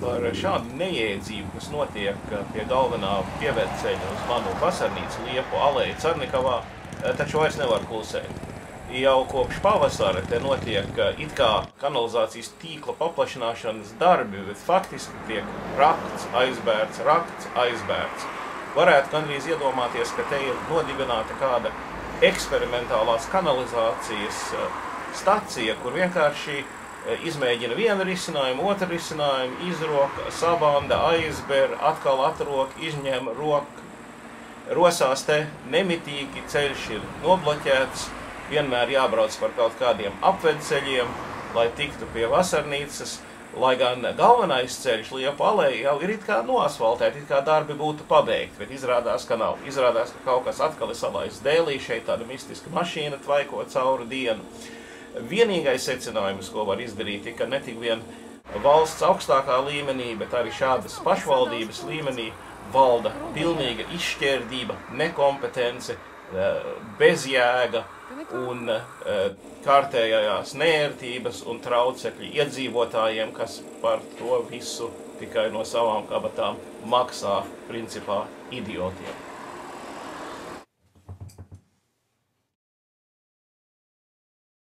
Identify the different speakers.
Speaker 1: par šādu neiedzību, kas notiek pie galvenā pievērceļa uz manu vasarnīcu Liepu aleju Carnikavā, taču vairs nevar klusēt. Jau kopš pavasara te notiek it kā kanalizācijas tīkla paplašināšanas darbi, bet faktiski tiek rakts, aizbērts. Varētu gandrīz iedomāties, ka te ir nodibināta kāda eksperimentālās kanalizācijas stacija, kur vienkārši izmēģina vienu risinājumu, otru risinājumu, izroka, sabanda, aizber, atkal atrok, izņem, rosās te nemitīgi, ceļš ir nobloķēts, vienmēr jābrauc par kaut kādiem apvedceļiem, lai tiktu pie vasarnīcas, lai gan galvenais ceļš Liepu aleja jau ir it kā noasfaltēt, it kā darbi būtu pabeigti, bet izrādās, ka nav. Izrādās, ka kaut kas atkal ir salaists dēlī, šeit tāda mistiska mašīna tvaiko cauri dienu. Vienīgais secinājums, ko var izdarīt, ir, ka ne tik vien valsts augstākā līmenī, bet arī šādas pašvaldības līmenī valda pilnīga izšķērdība, nekompetence, bezjēga un kārtējās neērtības un traucekļi iedzīvotājiem, kas par to visu tikai no savām kabatām maksā, principā, idiotiem.